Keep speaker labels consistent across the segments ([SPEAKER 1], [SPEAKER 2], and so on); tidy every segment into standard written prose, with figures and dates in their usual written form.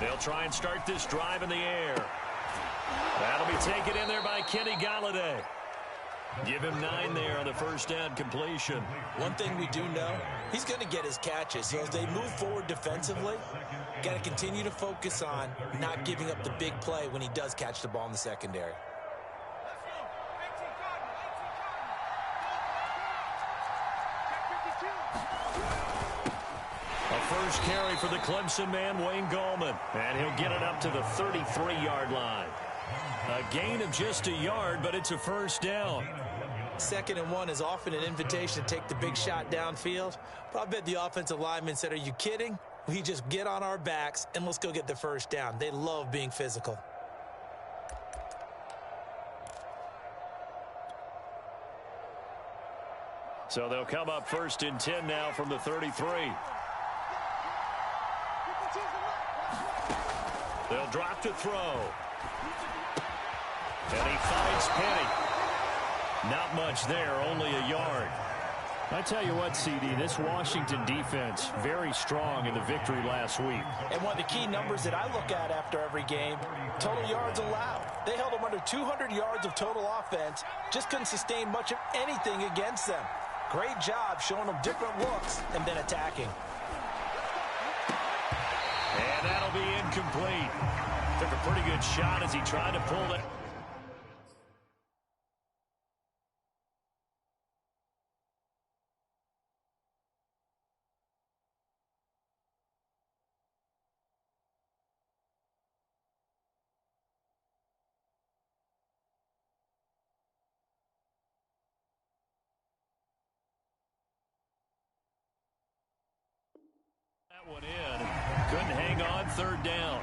[SPEAKER 1] They'll try and start this drive in the air. That'll be taken in there by Kenny Galladay. Give him 9 there on the first down completion.
[SPEAKER 2] One thing we do know, he's going to get his catches. So as they move forward defensively, got to continue to focus on not giving up the big play when he does catch the ball in the secondary.
[SPEAKER 1] A first carry for the Clemson man, Wayne Gallman. And he'll get it up to the 33-yard line. A gain of just a yard, but it's a first down.
[SPEAKER 2] 2nd and 1 is often an invitation to take the big shot downfield. But I bet the offensive lineman said, are you kidding? We just get on our backs and let's go get the first down. They love being physical.
[SPEAKER 1] So they'll come up 1st and 10 now from the 33. They'll drop to throw. And he finds Penny. Not much there, only a yard.
[SPEAKER 3] I tell you what, CD, this Washington defense, very strong in the victory last week.
[SPEAKER 2] And one of the key numbers that I look at after every game, total yards allowed. They held them under 200 yards of total offense, just couldn't sustain much of anything against them. Great job showing them different looks and then attacking.
[SPEAKER 1] And that'll be incomplete. Took a pretty good shot as he tried to pull it. That one in. Couldn't hang on 3rd down.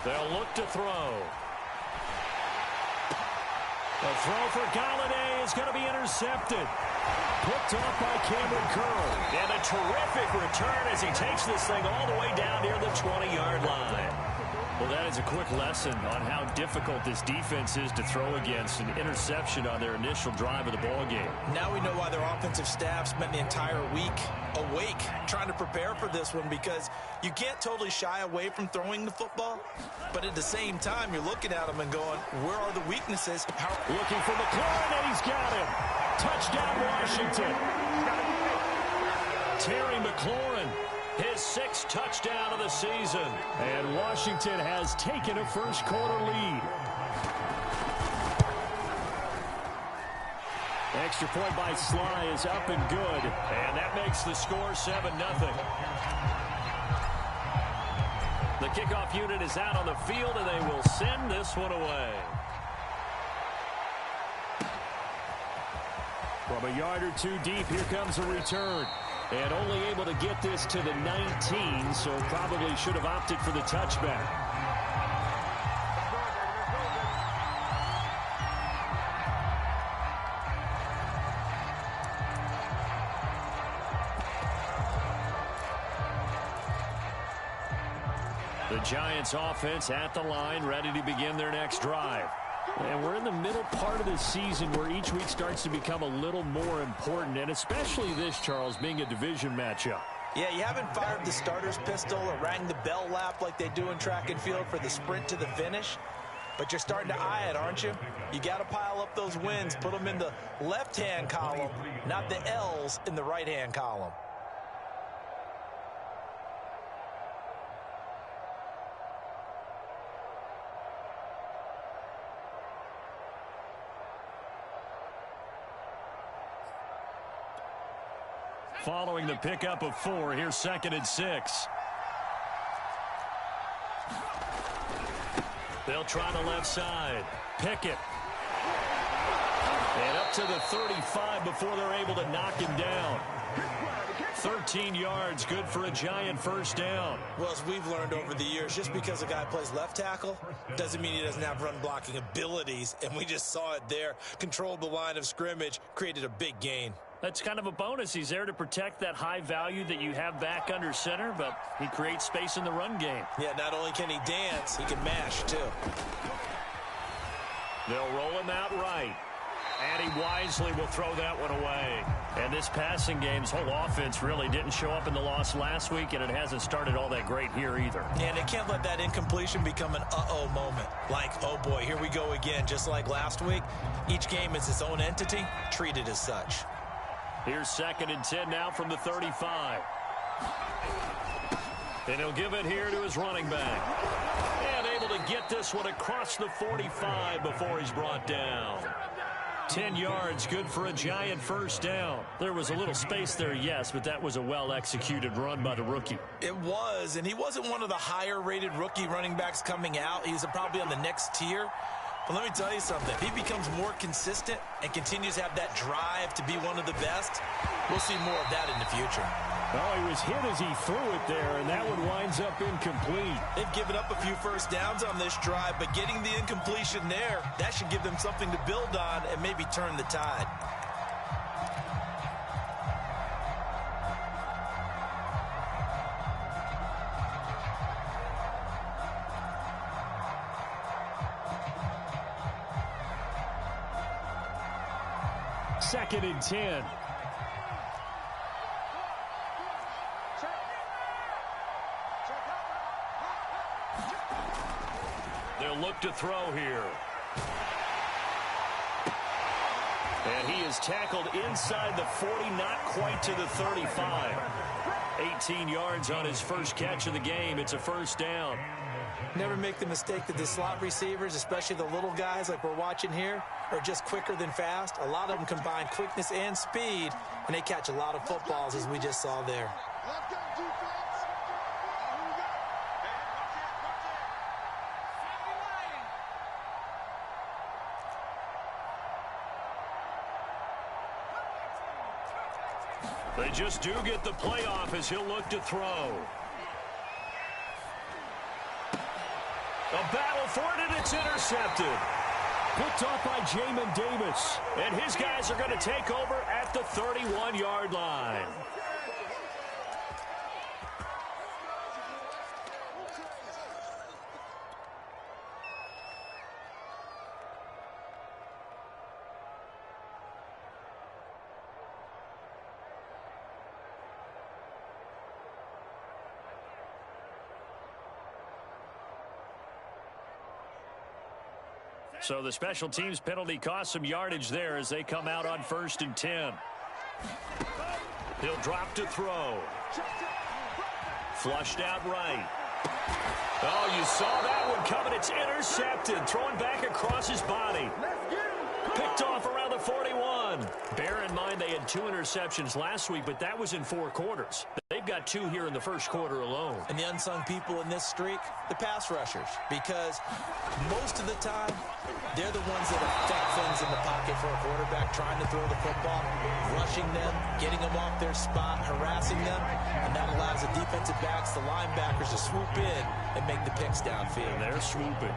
[SPEAKER 1] They'll look to throw. The throw for Galladay is going to be intercepted. Picked off by Cameron Curl. And a terrific return as he takes this thing all the way down near the 20-yard line. Well, that is a quick lesson on how difficult this defense is to throw against. An interception on their initial drive of the ballgame.
[SPEAKER 2] Now we know why their offensive staff spent the entire week awake trying to prepare for this one, because you can't totally shy away from throwing the football, but at the same time you're looking at them and going, where are the weaknesses?
[SPEAKER 1] Looking for McLaurin, and he's got him. Touchdown Washington. Terry McLaurin, his 6th touchdown of the season.
[SPEAKER 3] And Washington has taken a first-quarter lead. Extra point by Sly is up and good.
[SPEAKER 1] And that makes the score 7-0. The kickoff unit is out on the field, and they will send this one away.
[SPEAKER 3] From a yard or two deep, here comes a return. And only able to get this to the 19, so probably should have opted for the touchback.
[SPEAKER 1] The Giants offense at the line, ready to begin their next drive.
[SPEAKER 3] And we're in the middle part of the season where each week starts to become a little more important, and especially this, Charles, being a division matchup.
[SPEAKER 2] Yeah, you haven't fired the starter's pistol or rang the bell lap like they do in track and field for the sprint to the finish, but you're starting to eye it, aren't you? You got to pile up those wins, put them in the left-hand column, not the L's in the right-hand column.
[SPEAKER 1] Following the pickup of 4, here's 2nd and 6. They'll try the left side. Pickett. And up
[SPEAKER 3] get to the 35 before they're able to knock him down. 13 yards, good for a Giant first down.
[SPEAKER 2] Well, as we've learned over the years, just because a guy plays left tackle doesn't mean he doesn't have run-blocking abilities, and we just saw it there. Controlled the line of scrimmage, created a big gain.
[SPEAKER 3] That's kind of a bonus. He's there to protect that high value that you have back under center, but he creates space in the run game.
[SPEAKER 2] Yeah, not only can he dance, he can mash, too.
[SPEAKER 3] They'll roll him out right. And he wisely will throw that one away. And this passing game's whole offense really didn't show up in the loss last week, and it hasn't started all that great here either.
[SPEAKER 2] Yeah, and they can't let that incompletion become an uh-oh moment. Like, oh boy, here we go again. Just like last week, each game is its own entity, treated as such.
[SPEAKER 3] Here's 2nd and 10 now from the 35. And he'll give it here to his running back. And able to get this one across the 45 before he's brought down. 10 yards, good for a Giant first down. There was a little space there, yes, but that was a well-executed run by the rookie.
[SPEAKER 2] It was, and he wasn't one of the higher-rated rookie running backs coming out. He's probably on the next tier. But let me tell you something. If he becomes more consistent and continues to have that drive to be one of the best, we'll see more of that in the future.
[SPEAKER 3] Oh, he was hit as he threw it there, and that one winds up incomplete.
[SPEAKER 2] They've given up a few first downs on this drive, but getting the incompletion there, that should give them something to build on and maybe turn the tide.
[SPEAKER 3] Second and 10. They'll look to throw here. And he is tackled inside the 40, not quite to the 35. 18 yards on his first catch of the game. It's a first down.
[SPEAKER 2] Never make the mistake that the slot receivers, especially the little guys like we're watching here, are just quicker than fast. A lot of them combine quickness and speed, and they catch a lot of footballs, as we just saw there.
[SPEAKER 3] They just do get the playoff as he'll look to throw. A battle for it, and it's intercepted. Picked off by Jamin Davis. And his guys are going to take over at the 31-yard line. So the special teams penalty cost some yardage there as they come out on 1st and 10. He'll drop to throw. Flushed out right. Oh, you saw that one coming. It's intercepted. Throwing back across his body. Picked off around the 41. Bear in mind they had 2 interceptions last week, but that was in 4 quarters. They've got 2 here in the first quarter alone.
[SPEAKER 2] And the unsung people in this streak, the pass rushers, because most of the time, they're the ones that affect things in the pocket for a quarterback, trying to throw the football, rushing them, getting them off their spot, harassing them, and that allows the defensive backs, the linebackers, to swoop in and make the picks downfield.
[SPEAKER 3] And they're swooping.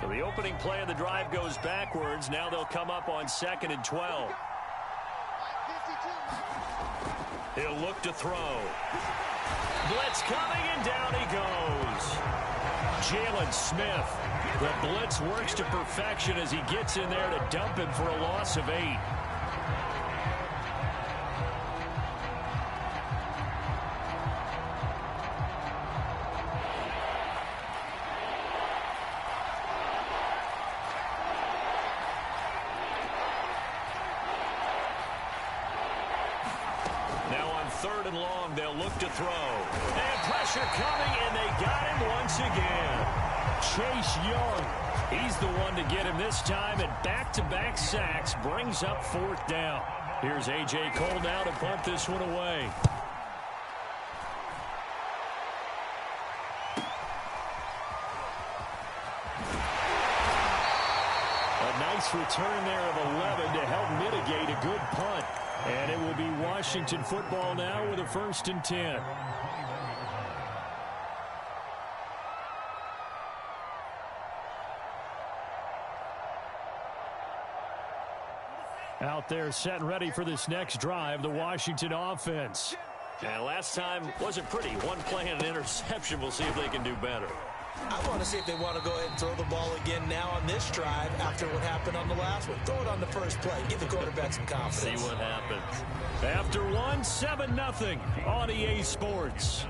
[SPEAKER 3] The opening play of the drive goes backwards. Now they'll come up on 2nd and 12. He'll look to throw. Blitz coming, and down he goes. Jalen Smith. The blitz works to perfection as he gets in there to dump him for a loss of 8. Third and long, they'll look to throw. And pressure coming, and they got him once again. Chase Young, he's the one to get him this time, and back-to-back sacks brings up 4th down. Here's A.J. Cole now to punt this one away. A nice return there of 11 to help mitigate a good punt. And it will be Washington football now with a 1st and 10. Out there set and ready for this next drive, the Washington offense. And last time wasn't pretty. One play and an interception. We'll see if they can do better.
[SPEAKER 2] I want to see if they want to go ahead and throw the ball again now on this drive after what happened on the last one. Throw it on the first play. Give the quarterback some confidence.
[SPEAKER 3] See what happens. After 7-0 on EA Sports.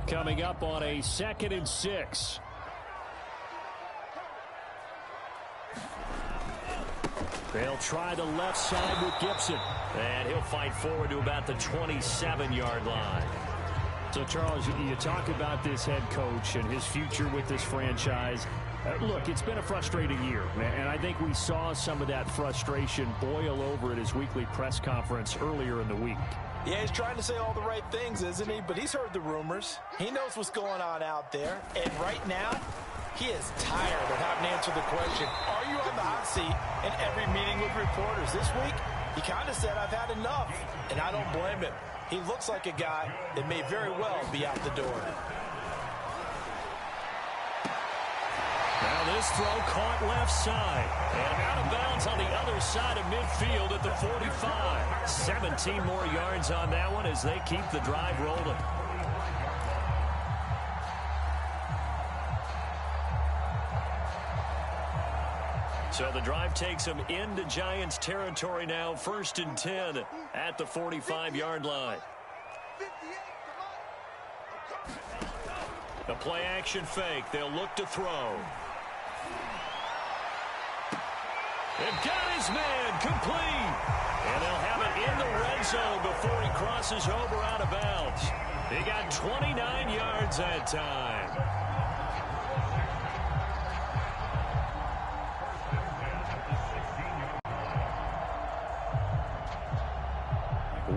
[SPEAKER 3] Coming up on a 2nd and 6. They'll try the left side with Gibson. And he'll fight forward to about the 27-yard line. So, Charles, you talk about this head coach and his future with this franchise. Look, it's been a frustrating year, and I think we saw some of that frustration boil over at his weekly press conference earlier in the week.
[SPEAKER 2] Yeah, he's trying to say all the right things, isn't he? But he's heard the rumors. He knows what's going on out there. And right now, he is tired of having to answer the question, are you on the hot seat in every meeting with reporters? This week, he kind of said, I've had enough. And I don't blame him. He looks like a guy that may very well be out the door.
[SPEAKER 3] Now this throw caught left side. And out of bounds on the other side of midfield at the 45. 17 more yards on that one as they keep the drive rolling. So the drive takes them into Giants territory now. 1st and 10 at the 45-yard line. The play action fake. They'll look to throw. They've got his man complete. And they'll have it in the red zone before he crosses over out of bounds. He got 29 yards that time.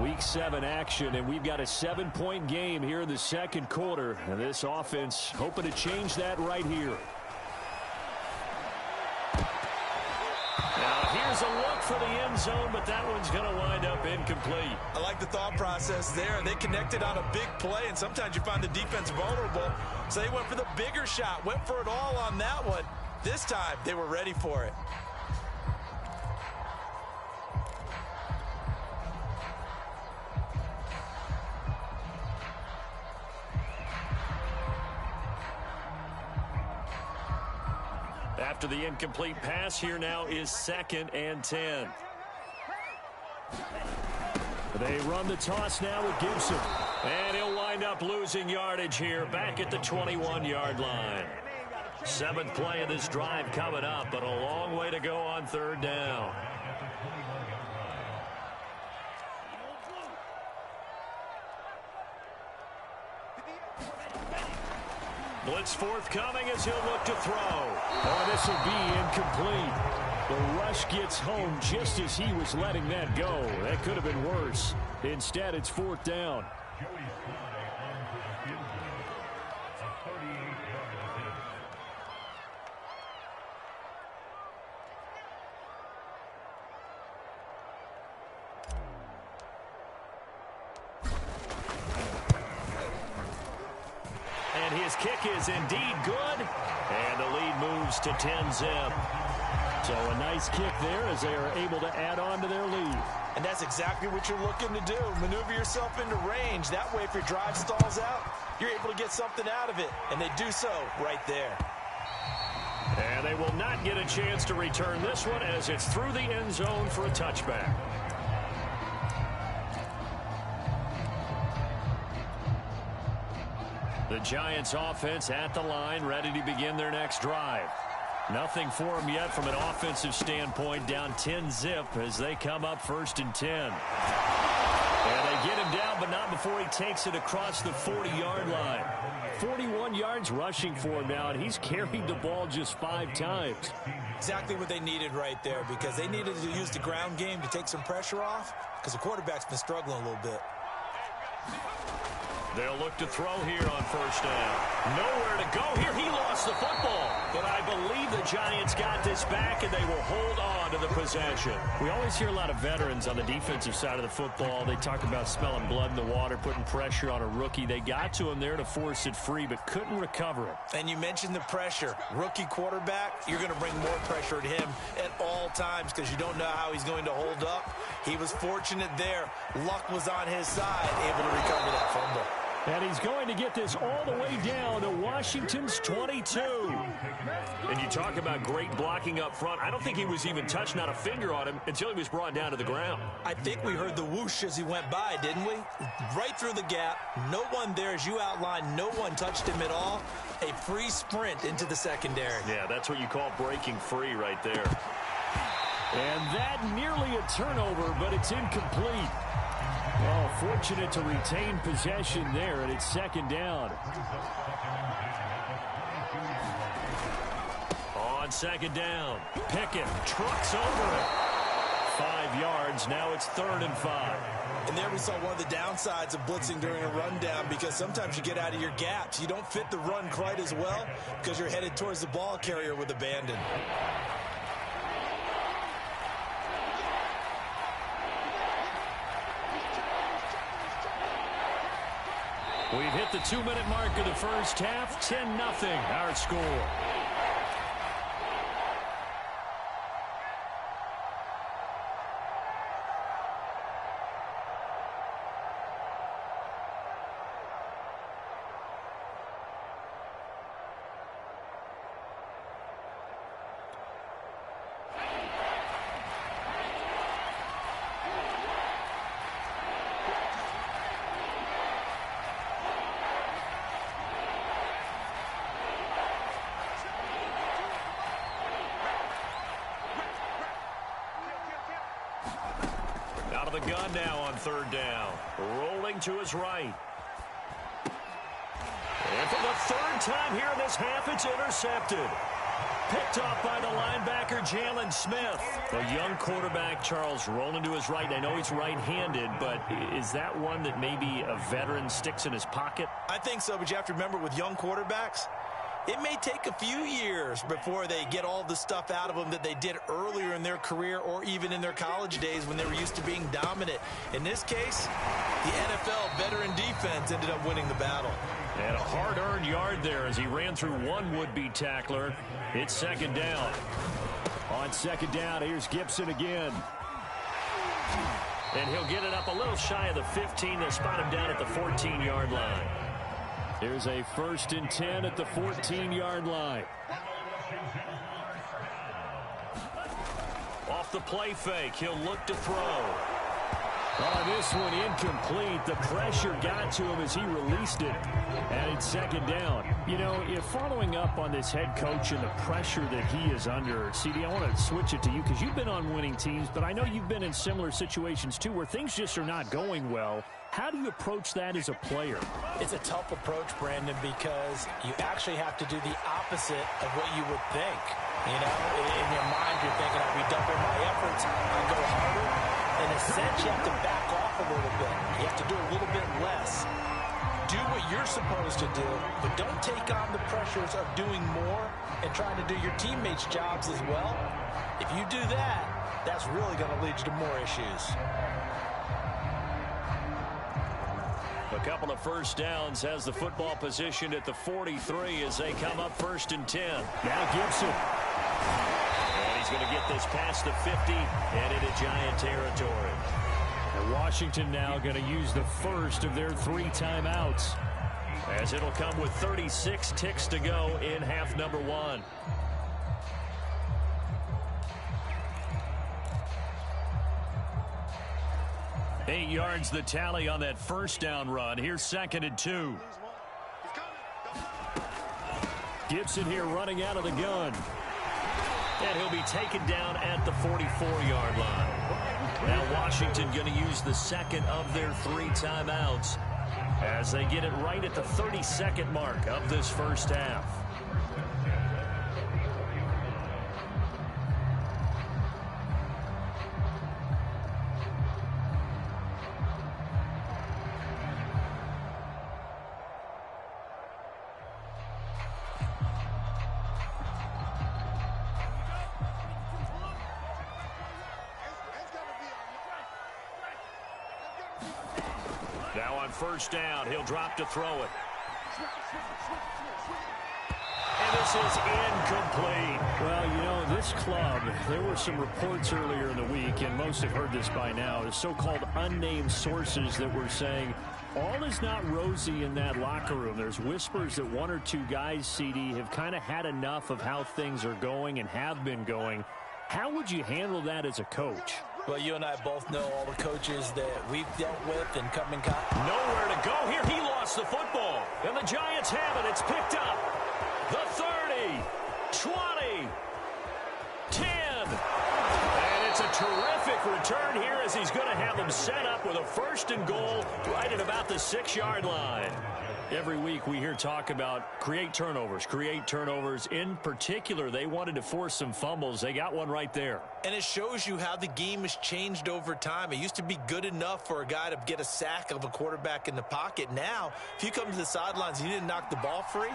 [SPEAKER 3] Week 7 action, and we've got a 7-point game here in the second quarter. And this offense hoping to change that right here. Now here's a look for the end zone, but that one's going to wind up incomplete.
[SPEAKER 2] I like the thought process there. They connected on a big play, and sometimes you find the defense vulnerable. So they went for the bigger shot, went for it all on that one. This time, they were ready for it.
[SPEAKER 3] After the incomplete pass, here now is 2nd and 10. They run the toss now with Gibson. And he'll wind up losing yardage here back at the 21-yard line. 7th play of this drive coming up, but a long way to go on 3rd down. Blitz forthcoming as he'll look to throw. Oh, this will be incomplete. The rush gets home just as he was letting that go. That could have been worse. Instead, it's 4th down. And his kick is indeed good. And the lead moves to 10-zip. So a nice kick there as they are able to add on to their lead.
[SPEAKER 2] And that's exactly what you're looking to do. Maneuver yourself into range. That way, if your drive stalls out, you're able to get something out of it. And they do so right there.
[SPEAKER 3] And they will not get a chance to return this one as it's through the end zone for a touchback. The Giants offense at the line, ready to begin their next drive. Nothing for them yet from an offensive standpoint, down 10-zip as they come up 1st and 10. And they get him down, but not before he takes it across the 40-yard line. 41 yards rushing for him now, and he's carried the ball just 5 times.
[SPEAKER 2] Exactly what they needed right there, because they needed to use the ground game to take some pressure off, because the quarterback's been struggling a little bit.
[SPEAKER 3] They'll look to throw here on first down. Nowhere to go here. He lost the football. But I believe the Giants got this back, and they will hold on to the possession. We always hear a lot of veterans on the defensive side of the football. They talk about smelling blood in the water, putting pressure on a rookie. They got to him there to force it free, but couldn't recover it.
[SPEAKER 2] And you mentioned the pressure. Rookie quarterback, you're going to bring more pressure at him at all times because you don't know how he's going to hold up. He was fortunate there. Luck was on his side, able to recover that fumble.
[SPEAKER 3] And he's going to get this all the way down to Washington's 22. And you talk about great blocking up front. I don't think he was even touched, not a finger on him, until he was brought down to the ground.
[SPEAKER 2] I think we heard the whoosh as he went by, didn't we? Right through the gap. No one there, as you outlined. No one touched him at all. A free sprint into the secondary.
[SPEAKER 3] Yeah, that's what you call breaking free right there. And that nearly a turnover, but it's incomplete. Oh, fortunate to retain possession there, and it's second down. On second down, Pickett trucks over it. 5 yards, now it's 3rd and 5.
[SPEAKER 2] And there we saw one of the downsides of blitzing during a rundown, because sometimes you get out of your gaps. You don't fit the run quite as well because you're headed towards the ball carrier with abandon.
[SPEAKER 3] We've hit the 2-minute mark of the first half. 10-0 our score. Out of the gun now on 3rd down. Rolling to his right. And for the 3rd time here in this half, it's intercepted. Picked off by the linebacker, Jalen Smith. A young quarterback, Charles, rolling to his right. I know he's right-handed, but is that one that maybe a veteran sticks in his pocket?
[SPEAKER 2] I think so, but you have to remember with young quarterbacks, it may take a few years before they get all the stuff out of them that they did earlier in their career or even in their college days when they were used to being dominant. In this case, the NFL veteran defense ended up winning the battle.
[SPEAKER 3] And a hard-earned yard there as he ran through one would-be tackler. It's second down. On second down, here's Gibson again. And he'll get it up a little shy of the 15. They'll spot him down at the 14-yard line. Here's a 1st and 10 at the 14-yard line. Off the play fake, he'll look to throw. Oh, this one incomplete. The pressure got to him as he released it. And it's second down. You know, if following up on this head coach and the pressure that he is under, CD, I want to switch it to you because you've been on winning teams, but I know you've been in similar situations too where things just are not going well. How do you approach that as a player?
[SPEAKER 2] It's a tough approach, Brandon, because you actually have to do the opposite of what you would think. You know, in your mind, you're thinking, I'll redouble my efforts, I'll go harder. In a sense, you have to back off a little bit. You have to do a little bit less. Do what you're supposed to do, but don't take on the pressures of doing more and trying to do your teammates' jobs as well. If you do that, that's really going to lead you to more issues.
[SPEAKER 3] A couple of first downs, has the football positioned at the 43 as they come up 1st and 10. Now Gibson. And he's going to get this past the 50 and into Giant territory. And Washington now going to use the first of their 3 timeouts, as it'll come with 36 ticks to go in half number 1. Eight yards the tally on that first down run. Here's 2nd and 2. Gibson here running out of the gun. And he'll be taken down at the 44-yard line. Now Washington going to use the second of their 3 timeouts as they get it right at the 32nd mark of this first half. Now on first down, he'll drop to throw it. And this is incomplete. Well, you know, this club, there were some reports earlier in the week, and most have heard this by now, the so-called unnamed sources that were saying all is not rosy in that locker room. There's whispers that 1 or 2 guys, CD, have kind of had enough of how things are going and have been going. How would you handle that as a coach?
[SPEAKER 2] Well, you and I both know all the coaches that we've dealt with and come in contact.
[SPEAKER 3] Nowhere to go here. He lost the football. And the Giants have it. It's picked up. The 30, 20, 10. And it's a terrific return here as he's going to have them set up with a 1st and goal right at about the 6-yard line. Every week we hear talk about create turnovers. In particular, they wanted to force some fumbles. They got one right there.
[SPEAKER 2] And it shows you how the game has changed over time. It used to be good enough for a guy to get a sack of a quarterback in the pocket. Now, if you come to the sidelines and you didn't knock the ball free,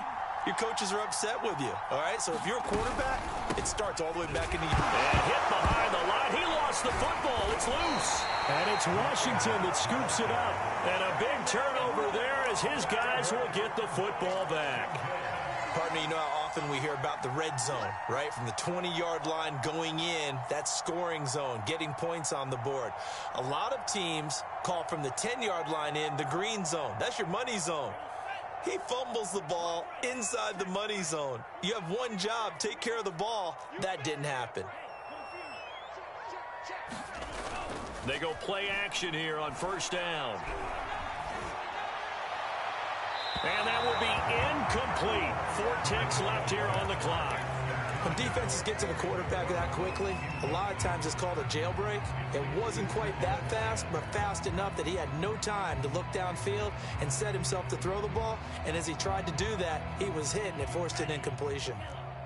[SPEAKER 2] your coaches are upset with you. All right, so if you're a quarterback, it starts all the way back in the...
[SPEAKER 3] And hit behind the line. He lost the football. It's loose. And it's Washington that scoops it up. And a big turnover there as his guys will get the football back.
[SPEAKER 2] Pardon me, you know how often we hear about the red zone, right? From the 20-yard line going in, that's scoring zone, getting points on the board. A lot of teams call from the 10-yard line in the green zone. That's your money zone. He fumbles the ball inside the money zone. You have one job, take care of the ball. That didn't happen.
[SPEAKER 3] They go play action here on first down. And that will be incomplete. 4 ticks left here on the clock.
[SPEAKER 2] When defenses get to the quarterback that quickly, a lot of times it's called a jailbreak. It wasn't quite that fast, but fast enough that he had no time to look downfield and set himself to throw the ball. And as he tried to do that, he was hit, and it forced an incompletion.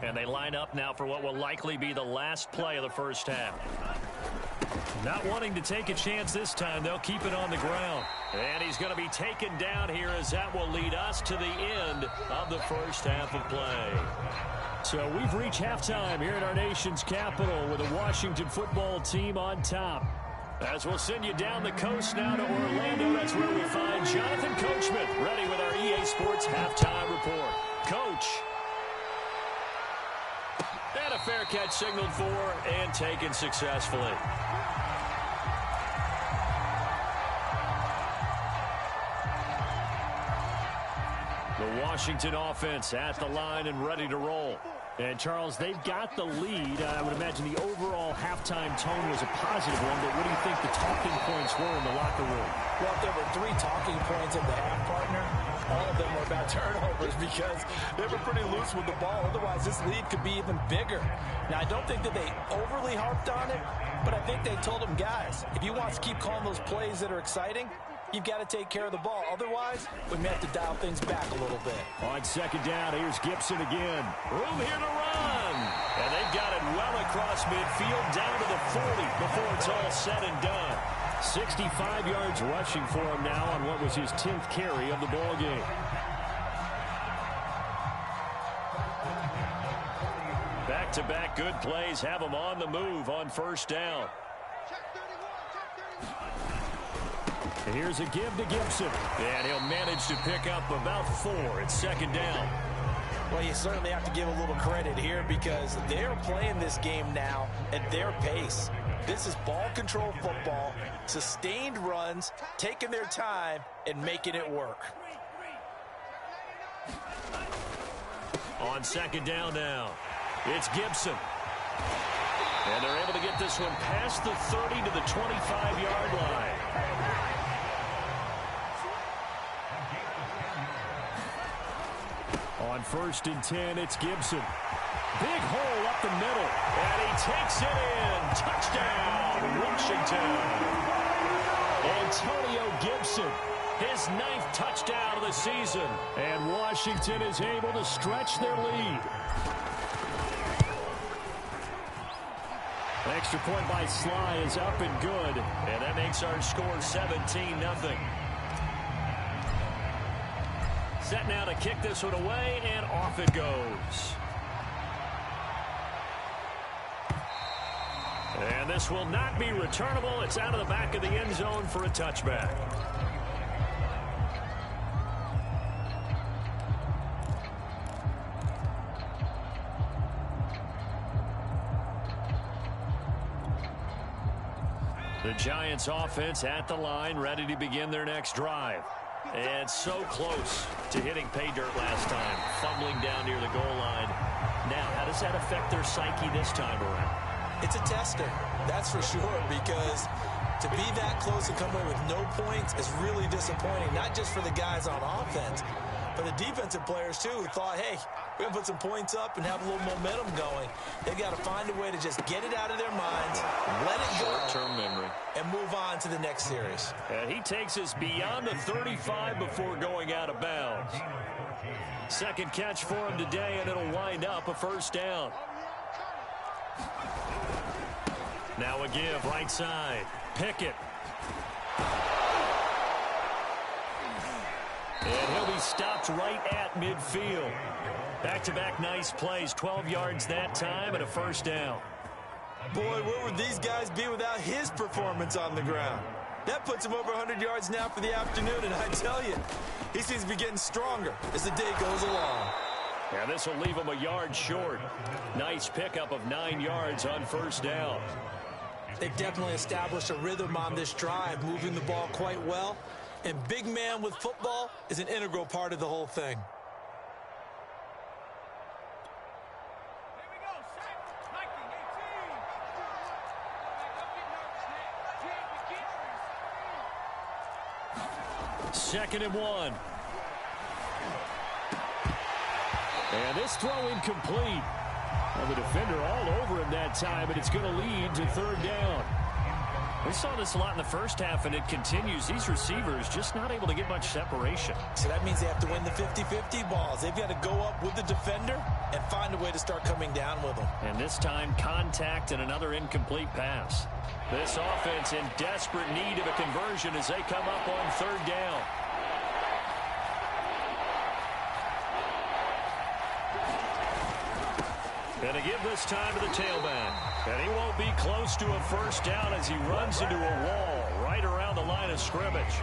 [SPEAKER 3] And they line up now for what will likely be the last play of the first half. Not wanting to take a chance this time, they'll keep it on the ground. And he's going to be taken down here as that will lead us to the end of the first half of play. So we've reached halftime here in our nation's capital with the Washington football team on top. As we'll send you down the coast now to Orlando, that's where we find Jonathan Coachman ready with our EA Sports halftime report. Coach. And a fair catch signaled for and taken successfully. The Washington offense at the line and ready to roll. And, Charles, they've got the lead. I would imagine the overall halftime tone was a positive one, but what do you think the talking points were in the locker room?
[SPEAKER 2] Well, if there were 3 talking points of the half, partner, all of them were about turnovers because they were pretty loose with the ball. Otherwise, this lead could be even bigger. Now, I don't think that they overly harped on it, but I think they told them, guys, if you want to keep calling those plays that are exciting, you've got to take care of the ball. Otherwise, we may have to dial things back a little bit.
[SPEAKER 3] On second down, here's Gibson again. Room here to run. And they've got it well across midfield down to the 40 before it's all said and done. 65 yards rushing for him now on what was his 10th carry of the ball game. Back-to-back good plays have him on the move on first down. And here's a give to Gibson. And he'll manage to pick up about 4. It's second down.
[SPEAKER 2] Well, you certainly have to give a little credit here because they're playing this game now at their pace. This is ball control football, sustained runs, taking their time, and making it work.
[SPEAKER 3] On second down now, it's Gibson. And they're able to get this one past the 30 to the 25-yard line. On first and 10, it's Gibson.
[SPEAKER 1] Big hole up the middle. And he takes it in. Touchdown, Washington. Antonio Gibson, his 9th touchdown of the season. And Washington is able to stretch their lead. Extra point by Sly is up and good. And that makes our score 17-0. Set now to kick this one away, and off it goes. And this will not be returnable. It's out of the back of the end zone for a touchback. The Giants offense at the line, ready to begin their next drive. And so close to hitting pay dirt last time, fumbling down near the goal line. Now, how does that affect their psyche this time around?
[SPEAKER 2] It's a tester, that's for sure, because to be that close and come away with no points is really disappointing, not just for the guys on offense, but the defensive players, too, who thought, hey, we're going to put some points up and have a little momentum going. They've got to find a way to just get it out of their minds, let it go,
[SPEAKER 3] short-term memory,
[SPEAKER 2] and move on to the next series.
[SPEAKER 1] And he takes us beyond the 35 before going out of bounds. Second catch for him today, and it'll wind up a first down. Now a give, right side. Pickett. And he'll be stopped right at midfield. Back-to-back nice plays, 12 yards that time and a first down.
[SPEAKER 2] Boy, where would these guys be without his performance on the ground? That puts him over 100 yards now for the afternoon, and I tell you, he seems to be getting stronger as the day goes along.
[SPEAKER 1] And this will leave him a yard short. Nice pickup of 9 yards on first down.
[SPEAKER 2] They've definitely established a rhythm on this drive, moving the ball quite well. And big man with football is an integral part of the whole thing.
[SPEAKER 1] Second and 1. And this throw incomplete. Well, the defender all over him that time, and it's going to lead to third down. We saw this a lot in the first half, and it continues. These receivers just not able to get much separation.
[SPEAKER 2] So that means they have to win the 50-50 balls. They've got to go up with the defender and find a way to start coming down with them.
[SPEAKER 1] And this time, contact and another incomplete pass. This offense in desperate need of a conversion as they come up on third down. And a give this time to the tailback. And he won't be close to a first down as he runs into a wall right around the line of scrimmage.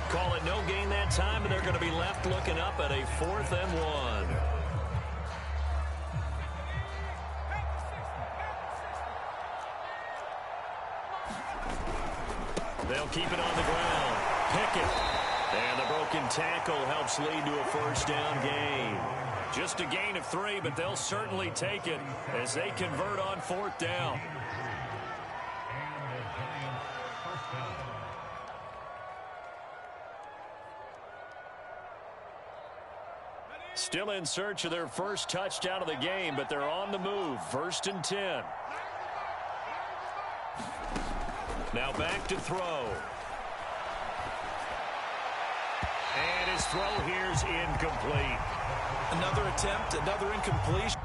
[SPEAKER 1] Call it no gain that time, and they're going to be left looking up at a 4th and 1. They'll keep it on the ground. Pickett. And the broken tackle helps lead to a first down gain. Just a gain of 3, but they'll certainly take it as they convert on 4th down. Still in search of their first touchdown of the game, but they're on the move. 1st and 10. Now back to throw. And his throw here's incomplete.
[SPEAKER 2] Another attempt, another incompletion.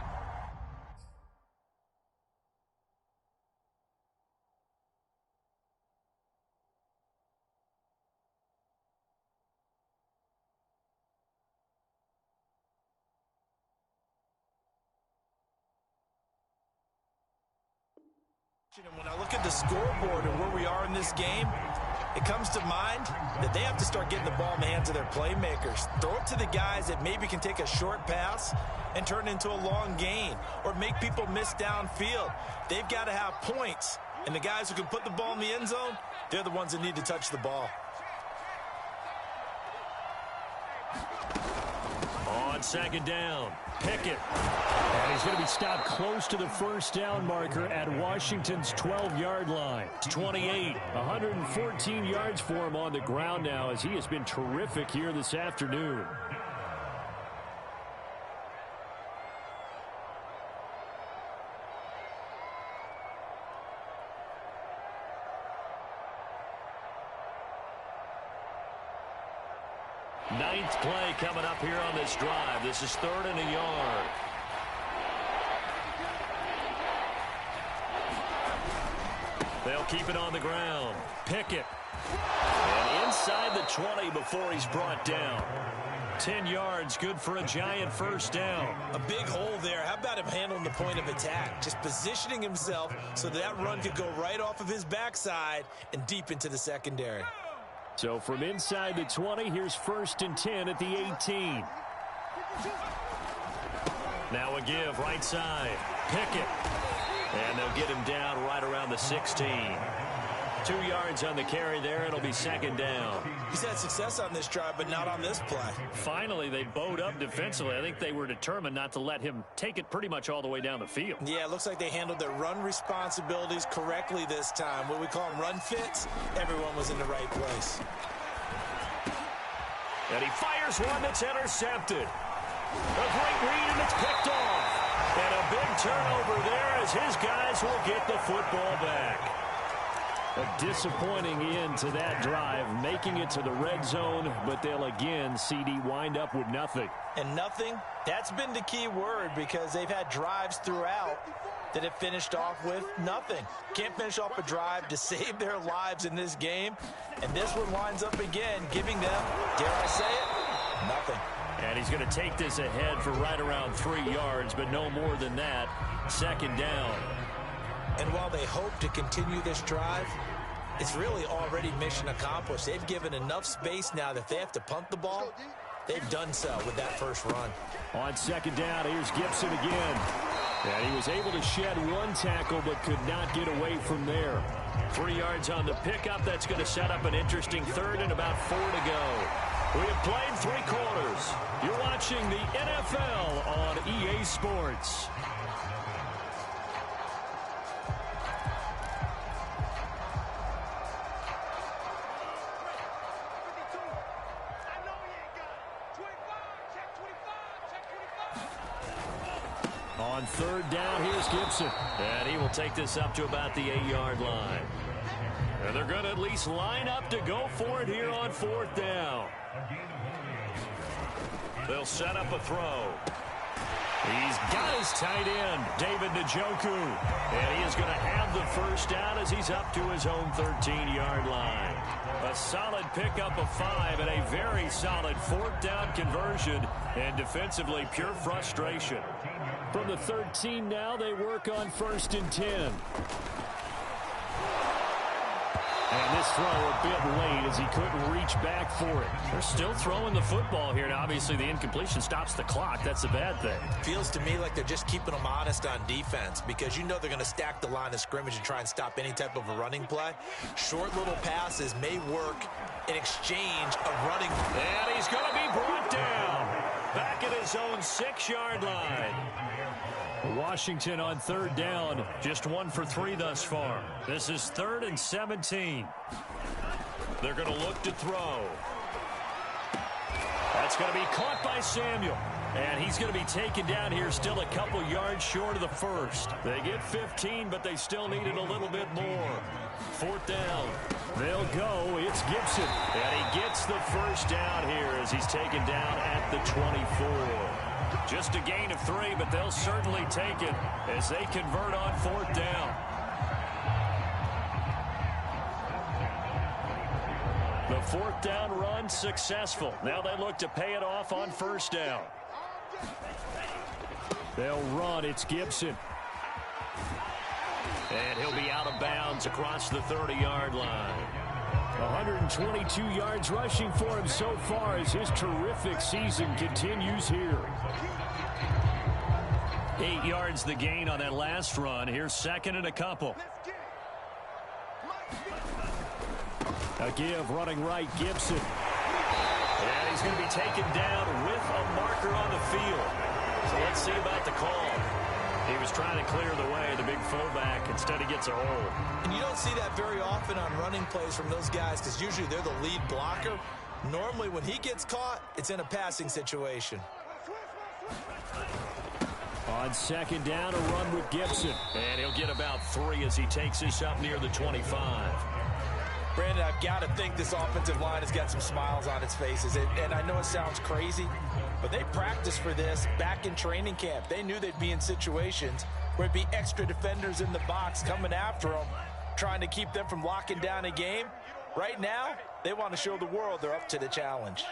[SPEAKER 2] And when I look at the scoreboard and where we are in this game, it comes to mind that they have to start getting the ball in the hands of their playmakers. Throw it to the guys that maybe can take a short pass and turn it into a long gain or make people miss downfield. They've got to have points. And the guys who can put the ball in the end zone, they're the ones that need to touch the ball.
[SPEAKER 1] On 2nd down, Pickett. And he's going to be stopped close to the first down marker at Washington's 12-yard line. 28, 114 yards for him on the ground now as he has been terrific here this afternoon.
[SPEAKER 3] Ninth play coming up here on this drive. This is 3rd and a yard. They'll keep it on the ground. Pickett. And inside the 20 before he's brought down. 10 yards, good for a giant first down.
[SPEAKER 2] A big hole there. How about him handling the point of attack? Just positioning himself so that run could go right off of his backside and deep into the secondary.
[SPEAKER 3] So from inside the 20, here's 1st and 10 at the 18. Now a give right side. Pickett. And they'll get him down right around the 16. 2 yards on the carry there. It'll be 2nd down.
[SPEAKER 2] He's had success on this drive, but not on this play.
[SPEAKER 3] Finally, they bowed up defensively. I think they were determined not to let him take it pretty much all the way down the field.
[SPEAKER 2] Yeah, it looks like they handled their run responsibilities correctly this time. What we call them run fits, everyone was in the right place.
[SPEAKER 3] And he fires one that's intercepted. A great read, and it's picked off. And a big turnover there as his guys will get the football back. A disappointing end to that drive, making it to the red zone, but they'll again, CD, wind up with nothing.
[SPEAKER 2] And nothing, that's been the key word, because they've had drives throughout that have finished off with nothing. Can't finish off a drive to save their lives in this game, and this one winds up again, giving them, dare I say it, nothing.
[SPEAKER 3] And he's going to take this ahead for right around 3 yards, but no more than that. 2nd down.
[SPEAKER 2] And while they hope to continue this drive, it's really already mission accomplished. They've given enough space now that if they have to punt the ball, they've done so with that first run.
[SPEAKER 3] On 2nd down, here's Gibson again. And he was able to shed 1 tackle but could not get away from there. 3 yards on the pickup. That's going to set up an interesting 3rd and about 4 to go. We have played 3 quarters. You're watching the NFL on EA Sports. On 3rd down, here's Gibson. And he will take this up to about the 8-yard line. And they're going to at least line up to go for it here on 4th down. They'll set up a throw. He's got his tight end, David Njoku. And he is going to have the first down as he's up to his own 13-yard line. A solid pickup of 5 and a very solid 4th down conversion. And defensively, pure frustration. From the 13 now, they work on 1st and 10. And this throw a bit late as he couldn't reach back for it. They're still throwing the football here. Now, obviously, the incompletion stops the clock. That's a bad thing.
[SPEAKER 2] Feels to me like they're just keeping them honest on defense, because you know they're going to stack the line of scrimmage and try and stop any type of a running play. Short little passes may work in exchange of running.
[SPEAKER 3] And he's going to be brought down back at his own 6-yard line. Washington on 3rd down, just 1 for 3 thus far. This is 3rd and 17. They're going to look to throw. That's going to be caught by Samuel. And he's going to be taken down here still a couple yards short of the first. They get 15, but they still needed a little bit more. 4th down. They'll go. It's Gibson. And he gets the first down here as he's taken down at the 24. Just a gain of 3, but they'll certainly take it as they convert on 4th down. The 4th down run successful. Now they look to pay it off on 1st down. They'll run. It's Gibson. And he'll be out of bounds across the 30-yard line. 122 yards rushing for him so far as his terrific season continues here. 8 yards the gain on that last run. Here's 2nd and a couple. A give running right, Gibson. And he's going to be taken down with a marker on the field. So let's see about the call. He was trying to clear the way, the big fullback. Instead, he gets a hold.
[SPEAKER 2] And you don't see that very often on running plays from those guys, because usually they're the lead blocker. Normally, when he gets caught, it's in a passing situation.
[SPEAKER 3] On 2nd down, a run with Gibson. And he'll get about 3 as he takes this up near the 25.
[SPEAKER 2] Brandon, I've got to think this offensive line has got some smiles on its faces. And I know it sounds crazy, but they practiced for this back in training camp. They knew they'd be in situations where it'd be extra defenders in the box coming after them, trying to keep them from locking down a game. Right now, they want to show the world they're up to the challenge.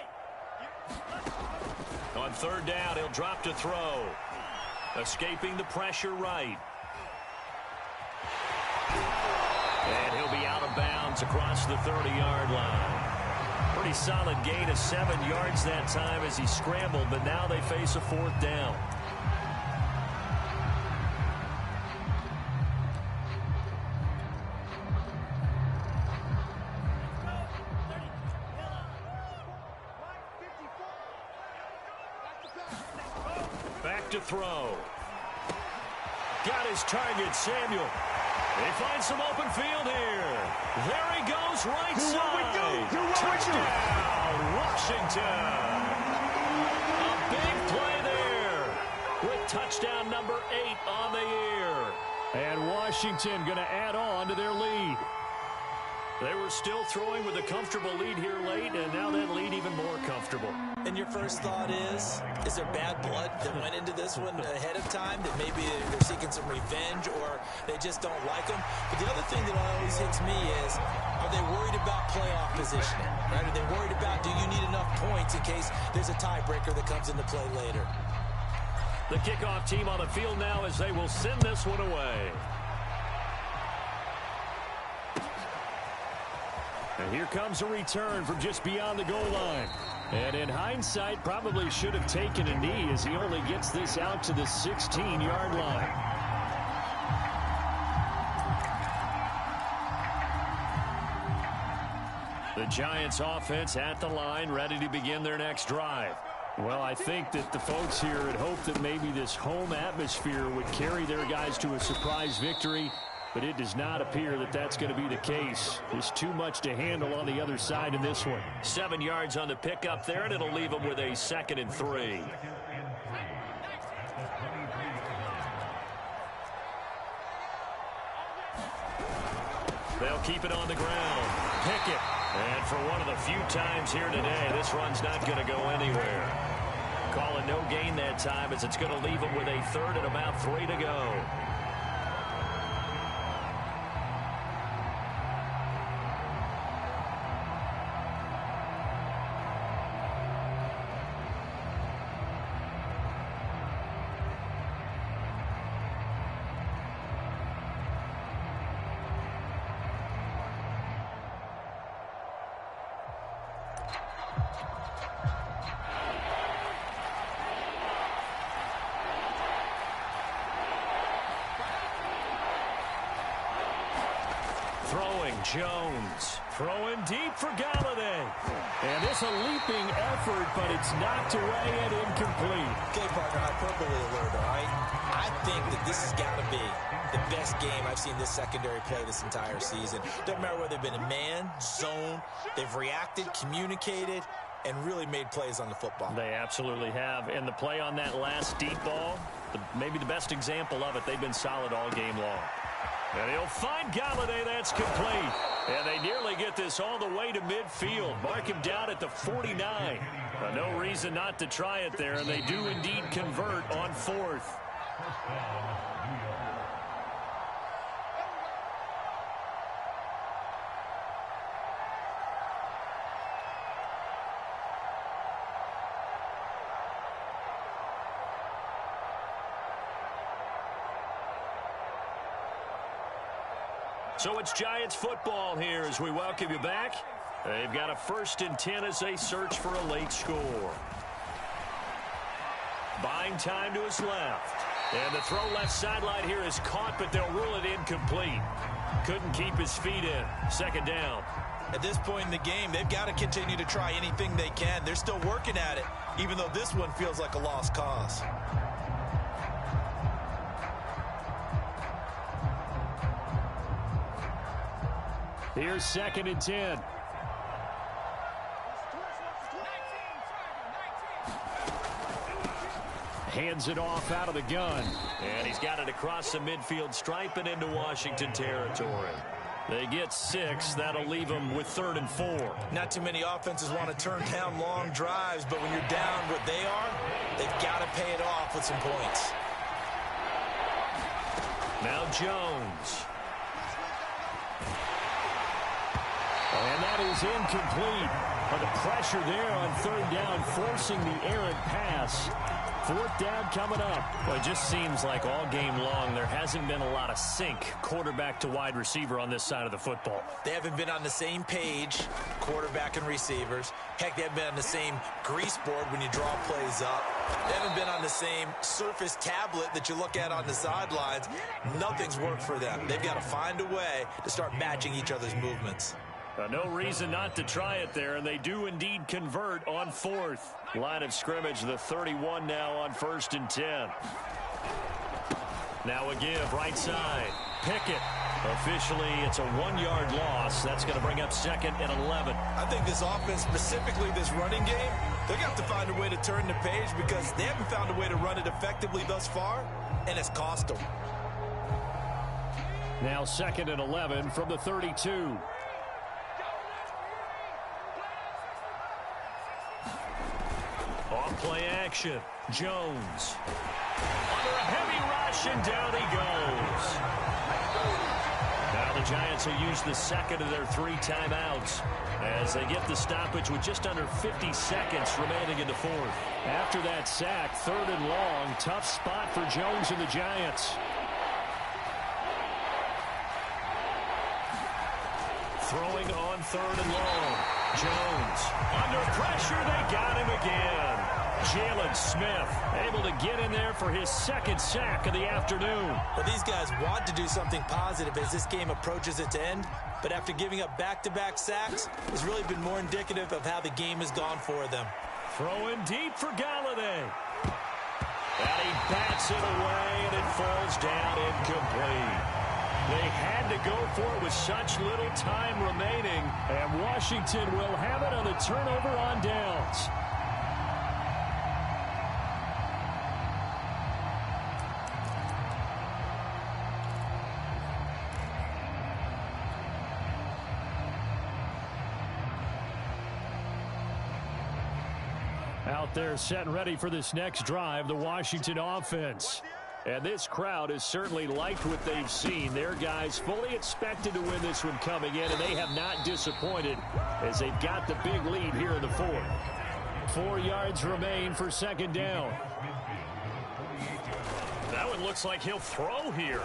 [SPEAKER 3] On third down, he'll drop to throw. Escaping the pressure right. And he'll be out of bounds across the 30-yard line. Pretty solid gain of 7 yards that time as he scrambled, but now they face a fourth down. Back to throw. Got his target, Samuel. They find some open field here. There he goes, right side. Touchdown, Washington. A big play there with touchdown number 8 on the year.
[SPEAKER 1] And Washington going to add on to their lead.
[SPEAKER 3] They were still throwing with a comfortable lead here late, and now that lead even more comfortable.
[SPEAKER 2] And your first thought is there bad blood that went into this one ahead of time, that maybe they're seeking some revenge or they just don't like them? But the other thing that always hits me is, are they worried about playoff positioning? Right? Are they worried about, do you need enough points in case there's a tiebreaker that comes into play later?
[SPEAKER 3] The kickoff team on the field now as they will send this one away.
[SPEAKER 1] And here comes a return from just beyond the goal line. And in hindsight, probably should have taken a knee as he only gets this out to the 16-yard line. The Giants offense at the line, ready to begin their next drive. Well, I think that the folks here had hoped that maybe this home atmosphere would carry their guys to a surprise victory. But it does not appear that that's going to be the case. There's too much to handle on the other side of this one.
[SPEAKER 3] 7 yards on the pickup there, and it'll leave them with a 2nd and 3. They'll keep it on the ground. Pickett. And for one of the few times here today, this run's not going to go anywhere. Calling no gain that time as it's going to leave them with a 3rd and about 3 to go. Throwing, Jones. Throwing deep for Galladay.
[SPEAKER 1] And this a leaping effort, but it's knocked away and incomplete.
[SPEAKER 2] Okay, partner, hyperbole alert, all right? I think that this has got to be the best game I've seen this secondary play this entire season. Doesn't matter whether they've been in man, zone, they've reacted, communicated, and really made plays on the football.
[SPEAKER 3] They absolutely have. And the play on that last deep ball, maybe the best example of it, they've been solid all game long. And he'll find Galladay. That's complete. And they nearly get this all the way to midfield. Mark him down at the 49. No reason not to try it there, and they do indeed convert on 4th. So it's Giants football here as we welcome you back. They've got a 1st and 10 as they search for a late score. Buying time to his left. And the throw left sideline here is caught, but they'll rule it incomplete. Couldn't keep his feet in. 2nd down.
[SPEAKER 2] At this point in the game, they've got to continue to try anything they can. They're still working at it, even though this one feels like a lost cause.
[SPEAKER 1] Here's 2nd and 10. Hands it off out of the gun.
[SPEAKER 3] And he's got it across the midfield stripe and into Washington territory. They get 6. That'll leave them with 3rd and 4.
[SPEAKER 2] Not too many offenses want to turn down long drives, but when you're down what they are, they've got to pay it off with some points.
[SPEAKER 3] Now Jones. And that is incomplete. But the pressure there on 3rd down, forcing the errant pass. 4th down coming up. Well, it just seems like all game long there hasn't been a lot of sync quarterback to wide receiver on this side of the football.
[SPEAKER 2] They haven't been on the same page, quarterback and receivers. Heck, they haven't been on the same grease board when you draw plays up. They haven't been on the same surface tablet that you look at on the sidelines. Nothing's worked for them. They've got to find a way to start matching each other's movements.
[SPEAKER 3] No reason not to try it there, and they do indeed convert on 4th. Line of scrimmage, the 31 now on 1st and 10. Now a give, right side. Pickett. Officially, it's a 1-yard loss. That's going to bring up 2nd and 11.
[SPEAKER 2] I think this offense, specifically this running game, they're going to have to find a way to turn the page because they haven't found a way to run it effectively thus far, and it's cost them.
[SPEAKER 3] Now 2nd and 11 from the 32. Off-play action. Jones. Under a heavy rush, and down he goes. Now the Giants will use the 2nd of their 3 timeouts as they get the stoppage with just under 50 seconds remaining in the 4th. After that sack, 3rd and long. Tough spot for Jones and the Giants. Throwing on 3rd and long. Jones. Under pressure, they got him again. Jalen Smith able to get in there for his 2nd sack of the afternoon.
[SPEAKER 2] Well, these guys want to do something positive as this game approaches its end, but after giving up back-to-back sacks, it's really been more indicative of how the game has gone for them.
[SPEAKER 3] Throwing deep for Galladay. And he bats it away, and it falls down incomplete. They had to go for it with such little time remaining, and Washington will have it on the turnover on downs. Out there set and ready for this next drive, the Washington offense. And this crowd has certainly liked what they've seen. Their guys fully expected to win this one coming in, and they have not disappointed as they've got the big lead here in the 4th. 4 yards remain for 2nd down. That one looks like he'll throw here.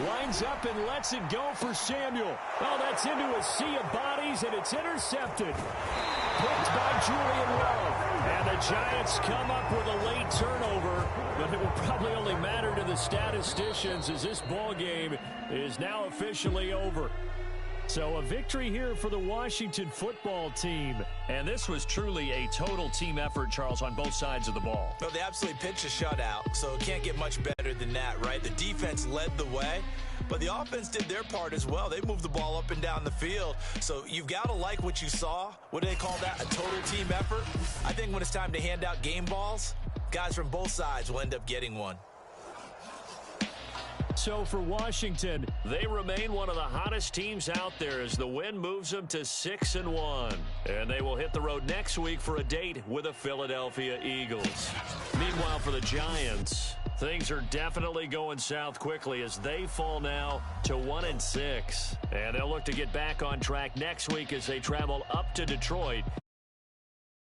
[SPEAKER 3] Lines up and lets it go for Samuel. Oh, that's into a sea of bodies, and it's intercepted. Picked by Julian Love. And the Giants come up with a late turnover, but it will probably only matter to the statisticians as this ball game is now officially over. So a victory here for the Washington football team. And this was truly a total team effort, Charles, on both sides of the ball.
[SPEAKER 2] Well, they absolutely pitched a shutout, so it can't get much better than that, right? The defense led the way, but the offense did their part as well. They moved the ball up and down the field, so you've got to like what you saw. What do they call that? A total team effort? I think when it's time to hand out game balls, guys from both sides will end up getting one.
[SPEAKER 3] So for Washington, they remain one of the hottest teams out there as the win moves them to 6-1. And they will hit the road next week for a date with the Philadelphia Eagles. Meanwhile, for the Giants, things are definitely going south quickly as they fall now to 1-6. And they'll look to get back on track next week as they travel up to Detroit